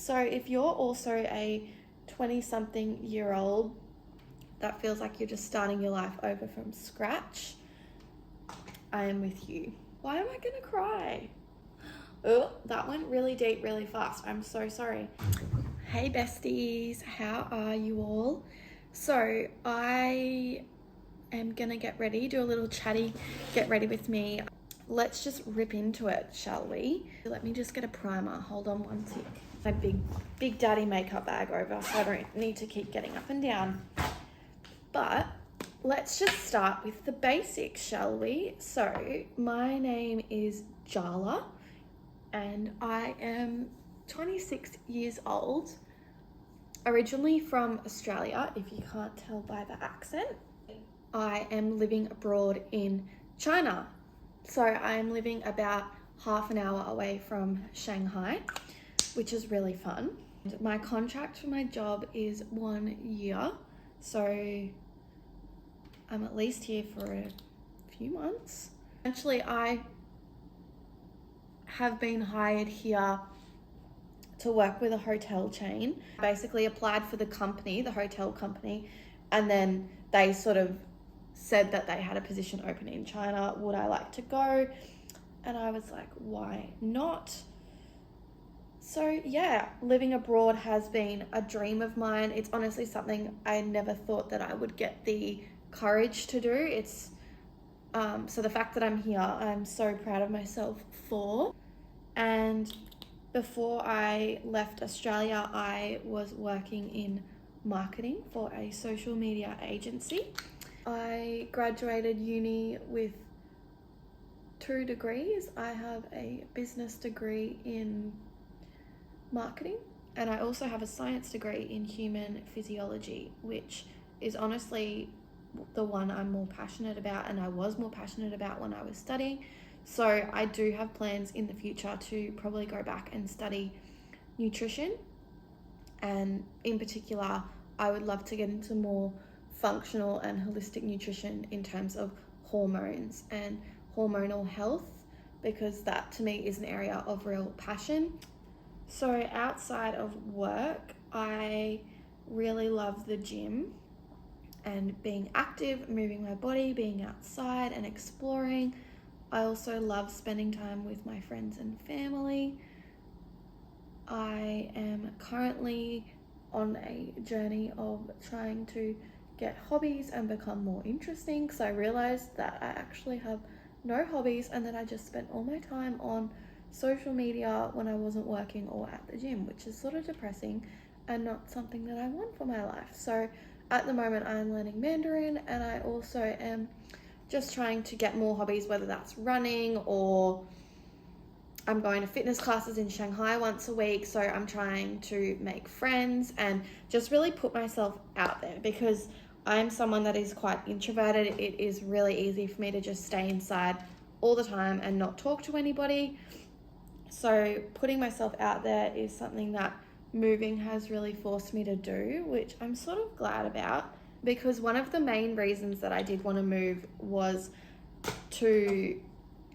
So if you're also a 20-something year old that feels like you're just starting your life over from scratch, I am with you. Why am I gonna cry? Oh, that went really deep, really fast. I'm so sorry. Hey besties, how are you all? So I am gonna get ready, do a little chatty, get ready with me. Let's just rip into it, shall we? Let me just get a primer. Hold on one tick. My big daddy makeup bag over, so I don't need to keep getting up and down. But let's just start with the basics, shall we? So my name is Jaala and I am 26 years old, originally from Australia, if you can't tell by the accent. I am living abroad in China. So I'm living about half an hour away from Shanghai, which is really fun. My contract for my job is 1 year, so I'm at least here for a few months. Essentially, I have been hired here to work with a hotel chain. I basically applied for the company, the hotel company, and then they sort of said that they had a position open in China. Would I like to go? And I was like, why not? So yeah, living abroad has been a dream of mine. It's honestly something I never thought that I would get the courage to do. It's so the fact that I'm here, I'm so proud of myself for. And before I left Australia, I was working in marketing for a social media agency. I graduated uni with 2 degrees. I have a business degree in marketing, and I also have a science degree in human physiology, which is honestly the one I'm more passionate about, and I was more passionate about when I was studying. So I do have plans in the future to probably go back and study nutrition, and in particular I would love to get into more functional and holistic nutrition in terms of hormones and hormonal health, because that to me is an area of real passion. So outside of work, I really love the gym and being active, moving my body, being outside and exploring. I also love spending time with my friends and family. I am currently on a journey of trying to get hobbies and become more interesting, because I realized that I actually have no hobbies and that I just spent all my time on social media when I wasn't working or at the gym, which is sort of depressing and not something that I want for my life. So at the moment I'm learning Mandarin, and I also am just trying to get more hobbies, whether that's running or I'm going to fitness classes in Shanghai once a week. So I'm trying to make friends and just really put myself out there, because I'm someone that is quite introverted. It is really easy for me to just stay inside all the time and not talk to anybody. So putting myself out there is something that moving has really forced me to do, which I'm sort of glad about, because one of the main reasons that I did want to move was to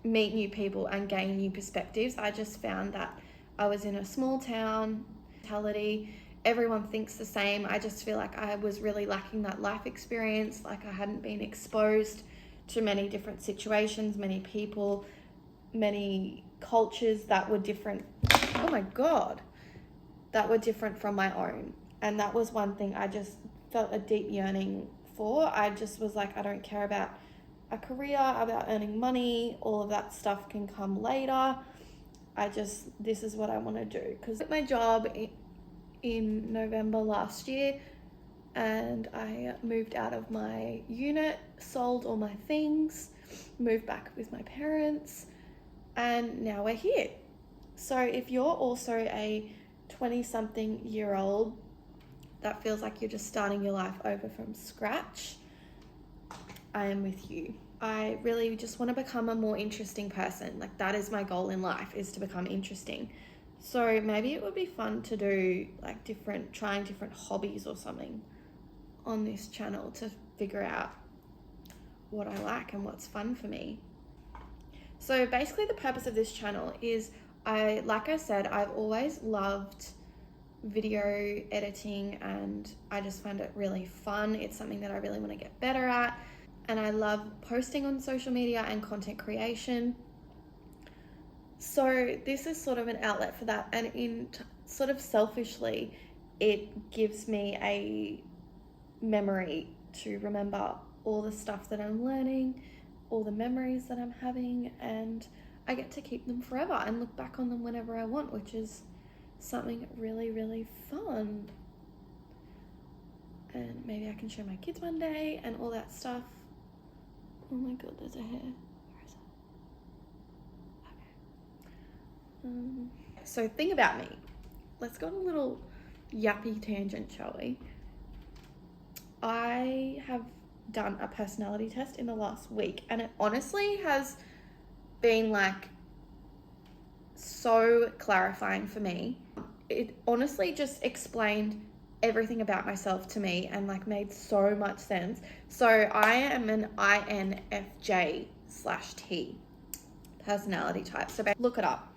meet new people and gain new perspectives. I just found that I was in a small town mentality. Everyone thinks the same. I just feel like I was really lacking that life experience. Like I hadn't been exposed to many different situations, many people, many cultures that were different. Oh my God, that were different from my own. And that was one thing I just felt a deep yearning for. I just was like, I don't care about a career, about earning money. All of that stuff can come later. This is what I want to do. Because I quit my job in November last year, and I moved out of my unit, sold all my things, moved back with my parents, and now we're here. So if you're also a 20-something year old that feels like you're just starting your life over from scratch, I am with you. I really just want to become a more interesting person. Like that is my goal in life, is to become interesting. So maybe it would be fun to do like trying different hobbies or something on this channel to figure out what I like and what's fun for me. So basically the purpose of this channel is, like I said, I've always loved video editing, and I just find it really fun. It's something that I really want to get better at, and I love posting on social media and content creation. So this is sort of an outlet for that, and sort of selfishly, it gives me a memory to remember all the stuff that I'm learning, all the memories that I'm having, and I get to keep them forever and look back on them whenever I want, which is something really, really fun. And maybe I can show my kids one day and all that stuff. Oh my god, there's a hair. Where is it? Okay. So think about me. Let's go on a little yappy tangent, shall we? I have done a personality test in the last week, and it honestly has been like so clarifying for me. It honestly just explained everything about myself to me and like made so much sense. So I am an INFJ/T personality type. So look it up.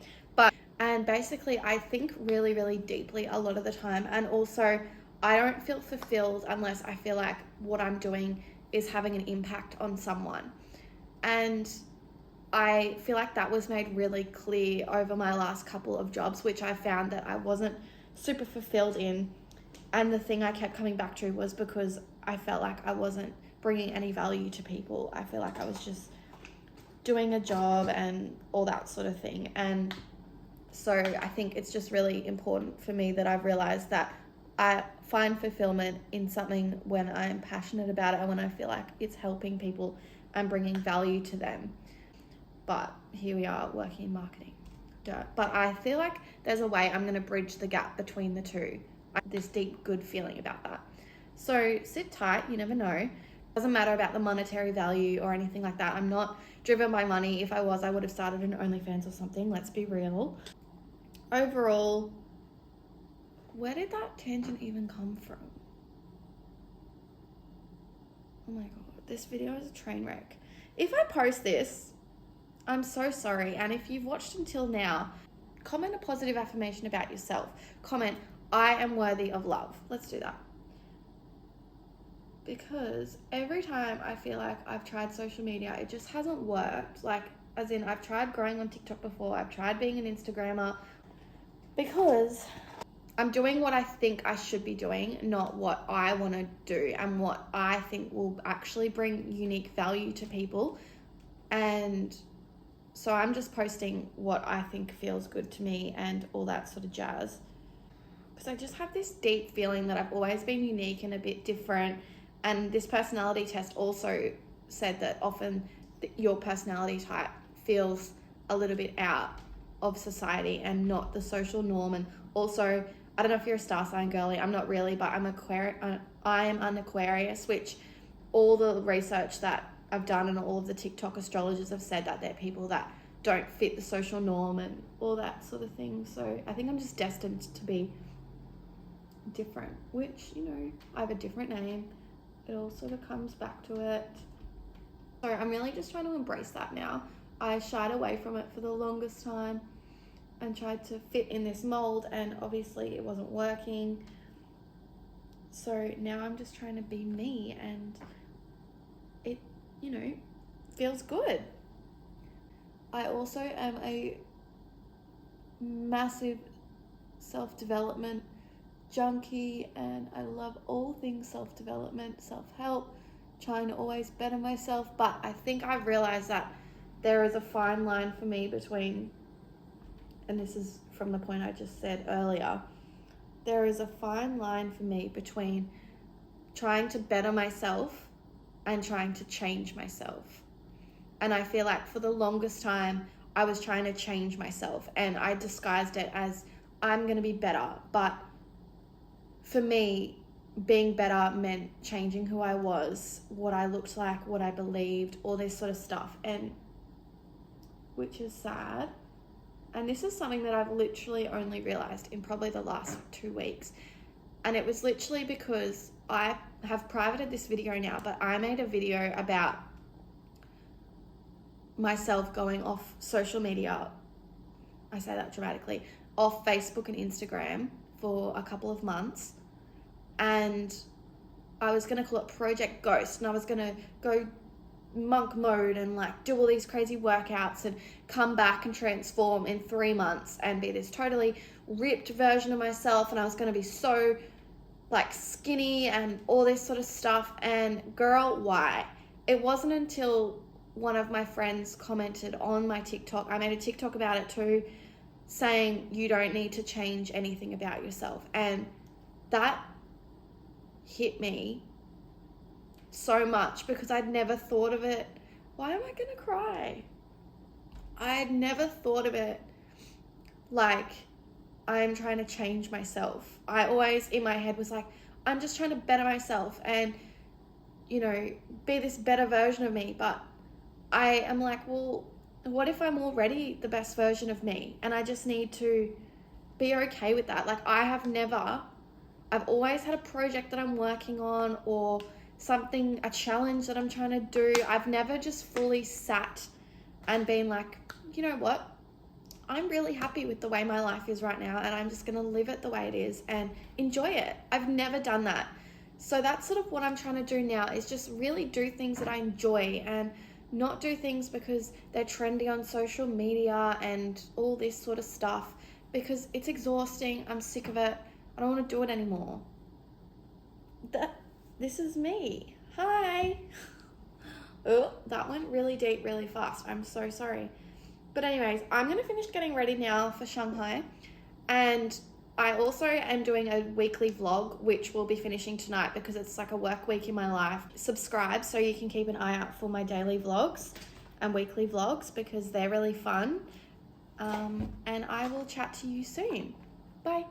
And basically I think really, really deeply a lot of the time, and also I don't feel fulfilled unless I feel like what I'm doing is having an impact on someone. And I feel like that was made really clear over my last couple of jobs, which I found that I wasn't super fulfilled in. And the thing I kept coming back to was because I felt like I wasn't bringing any value to people. I feel like I was just doing a job and all that sort of thing. And so I think it's just really important for me that I've realized that I find fulfillment in something when I'm passionate about it and when I feel like it's helping people and bringing value to them. But here we are working in marketing. But I feel like there's a way I'm going to bridge the gap between the two. This deep, good feeling about that. So sit tight, you never know. It doesn't matter about the monetary value or anything like that. I'm not driven by money. If I was, I would have started an OnlyFans or something. Let's be real. Overall, where did that tangent even come from? Oh my god, this video is a train wreck. If I post this, I'm so sorry. And if you've watched until now, comment a positive affirmation about yourself. Comment, I am worthy of love. Let's do that. Because every time I feel like I've tried social media, it just hasn't worked. Like, as in, I've tried growing on TikTok before. I've tried being an Instagrammer. Because I'm doing what I think I should be doing, not what I want to do and what I think will actually bring unique value to people. And so I'm just posting what I think feels good to me and all that sort of jazz. Because I just have this deep feeling that I've always been unique and a bit different. And this personality test also said that often your personality type feels a little bit out of society and not the social norm. And also, I don't know if you're a star sign girly, I'm not really, but I am an Aquarius, which all the research that I've done and all of the TikTok astrologers have said that they're people that don't fit the social norm and all that sort of thing. So I think I'm just destined to be different, which, you know, I have a different name. It all sort of comes back to it. So I'm really just trying to embrace that now. I shied away from it for the longest time and tried to fit in this mold, and obviously it wasn't working. So now I'm just trying to be me, and it, you know, feels good. I also am a massive self-development junkie, and I love all things self-development, self-help, trying to always better myself. But I think I've realized that there is a fine line for me between, and this is from the point I just said earlier, there is a fine line for me between trying to better myself and trying to change myself. And I feel like for the longest time, I was trying to change myself, and I disguised it as I'm going to be better. But for me, being better meant changing who I was, what I looked like, what I believed, all this sort of stuff, and which is sad. And this is something that I've literally only realized in probably the last 2 weeks. And it was literally because I have privated this video now, but I made a video about myself going off social media. I say that dramatically, off Facebook and Instagram for a couple of months, and I was going to call it Project Ghost, and I was going to go monk mode and like do all these crazy workouts and come back and transform in 3 months and be this totally ripped version of myself, and I was going to be so like skinny and all this sort of stuff. And girl, why? It wasn't until one of my friends commented on my TikTok, I made a TikTok about it too, saying you don't need to change anything about yourself. And that hit me so much because I'd never thought of it. Why am I gonna cry? I had never thought of it like I'm trying to change myself. I always in my head was like, I'm just trying to better myself and, you know, be this better version of me. But I am like, well, what if I'm already the best version of me? And I just need to be okay with that. Like I've always had a project that I'm working on or something, a challenge that I'm trying to do. I've never just fully sat and been like, you know what? I'm really happy with the way my life is right now, and I'm just going to live it the way it is and enjoy it. I've never done that. So that's sort of what I'm trying to do now, is just really do things that I enjoy and not do things because they're trendy on social media and all this sort of stuff, because it's exhausting. I'm sick of it. I don't want to do it anymore. This is me. Hi. Oh, that went really deep, really fast. I'm so sorry. But anyways, I'm going to finish getting ready now for Shanghai. And I also am doing a weekly vlog, which will be finishing tonight because it's like a work week in my life. Subscribe so you can keep an eye out for my daily vlogs and weekly vlogs because they're really fun. And I will chat to you soon. Bye.